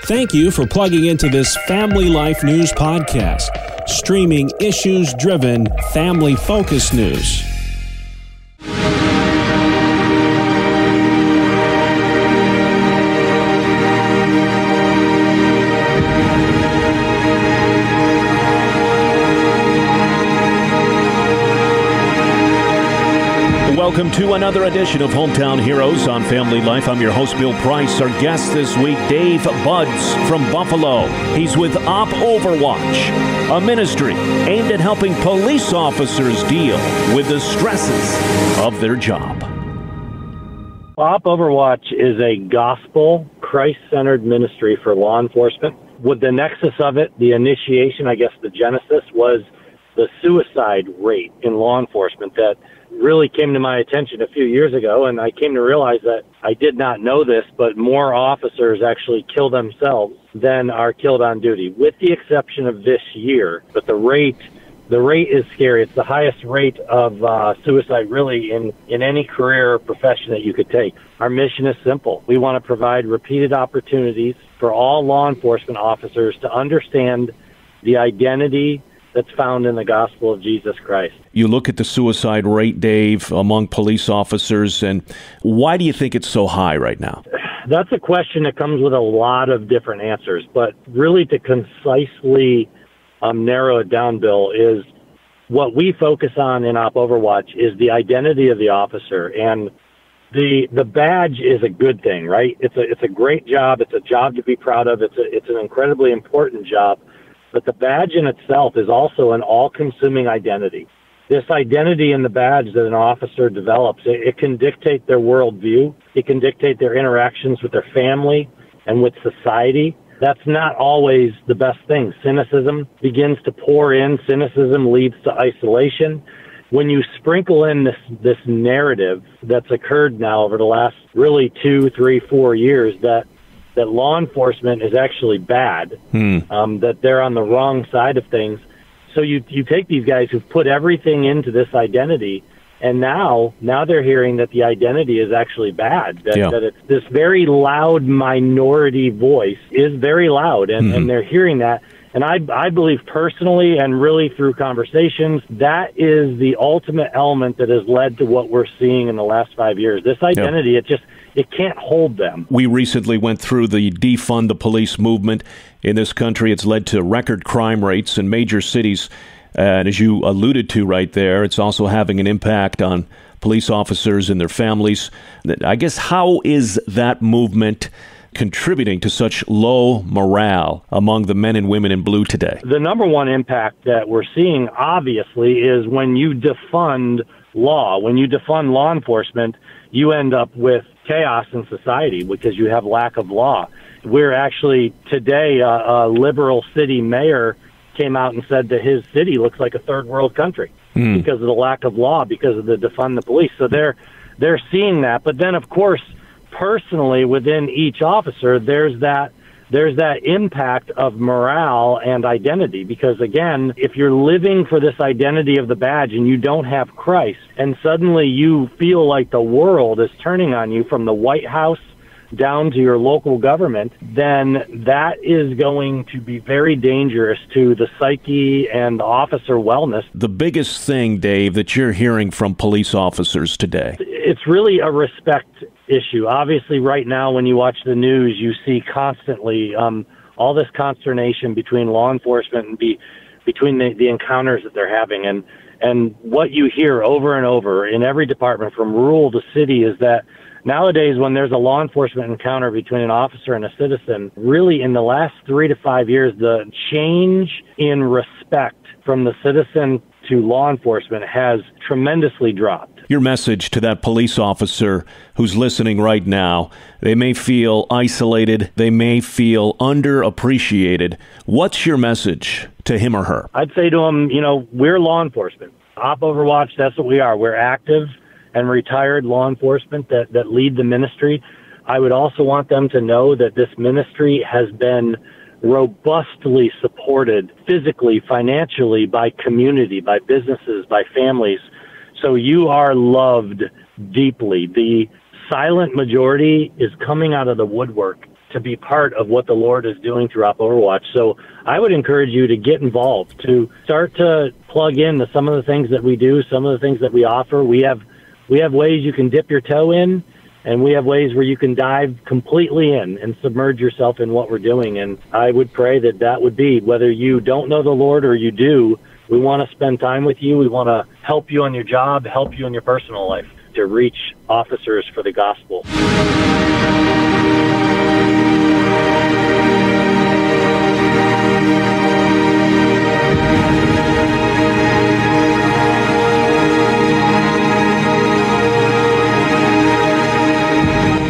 Thank you for plugging into this Family Life News podcast, streaming issues-driven, family-focused news. Welcome to another edition of Hometown Heroes on Family Life. I'm your host, Bill Price. Our guest this week, Dave Budz from Buffalo. He's with OpOverwatch, a ministry aimed at helping police officers deal with the stresses of their job. OpOverwatch is a gospel, Christ-centered ministry for law enforcement. With the nexus of it, the initiation, I guess the genesis, was the suicide rate in law enforcement that really came to my attention a few years ago, and I came to realize that I did not know this, but more officers actually kill themselves than are killed on duty, with the exception of this year. But the rate is scary. It's the highest rate of suicide really in any career or profession that you could take. Our mission is simple. We want to provide repeated opportunities for all law enforcement officers to understand the identity that's found in the gospel of Jesus Christ. You look at the suicide rate, Dave, among police officers, and why do you think it's so high right now? That's a question that comes with a lot of different answers, but really to concisely narrow it down, Bill, is what we focus on in OpOverwatch is the identity of the officer, and the badge is a good thing, right? It's a great job. It's a job to be proud of. It's an incredibly important job. But the badge in itself is also an all-consuming identity. This identity in the badge that an officer develops, it can dictate their worldview. It can dictate their interactions with their family and with society. That's not always the best thing. Cynicism begins to pour in. Cynicism leads to isolation. When you sprinkle in this narrative that's occurred now over the last really 2, 3, 4 years that law enforcement is actually bad, that they're on the wrong side of things. So you take these guys who've put everything into this identity, and now they're hearing that the identity is actually bad, that it's this very loud minority voice is very loud, and they're hearing that. And I believe personally and really through conversations, that is the ultimate element that has led to what we're seeing in the last 5 years. This identity, it can't hold them. We recently went through the defund the police movement in this country. It's led to record crime rates in major cities. And as you alluded to right there, it's also having an impact on police officers and their families. I guess, how is that movement contributing to such low morale among the men and women in blue today? The number one impact that we're seeing, obviously, is when you defund law. When you defund law enforcement, you end up with chaos in society because you have lack of law. We're actually, today, a liberal city mayor came out and said that his city looks like a third world country because of the lack of law, because of the defund the police. So they're seeing that. But then, of course, personally within each officer, there's that impact of morale and identity, because again, if you're living for this identity of the badge and you don't have Christ, and suddenly you feel like the world is turning on you from the White House down to your local government, then that is going to be very dangerous to the psyche and officer wellness. The biggest thing, Dave, that you're hearing from police officers today? It's really a respect issue. Obviously, right now, when you watch the news, you see constantly all this consternation between law enforcement and between the encounters that they're having. And what you hear over and over in every department, from rural to city, is that nowadays, when there's a law enforcement encounter between an officer and a citizen, really in the last 3 to 5 years, the change in respect from the citizen to law enforcement has tremendously dropped. Your message to that police officer who's listening right now, they may feel isolated, they may feel underappreciated. What's your message to him or her? I'd say to him, we're law enforcement. OpOverwatch, that's what we are. We're active and retired law enforcement that lead the ministry. I would also want them to know that this ministry has been robustly supported physically, financially, by community, by businesses, by families. So you are loved deeply. The silent majority is coming out of the woodwork to be part of what the Lord is doing through OpOverwatch. So I would encourage you to get involved, to start to plug in to some of the things that we do, some of the things that we offer. We have ways you can dip your toe in, and we have ways where you can dive completely in and submerge yourself in what we're doing. And I would pray that that would be, whether you don't know the Lord or you do, we want to spend time with you. We want to help you on your job, help you in your personal life to reach officers for the gospel.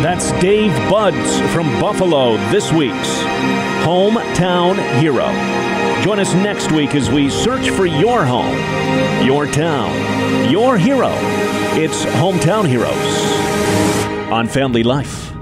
That's Dave Budz from Buffalo, this week's Hometown Hero. Join us next week as we search for your home, your town, your hero. It's Hometown Heroes on Family Life.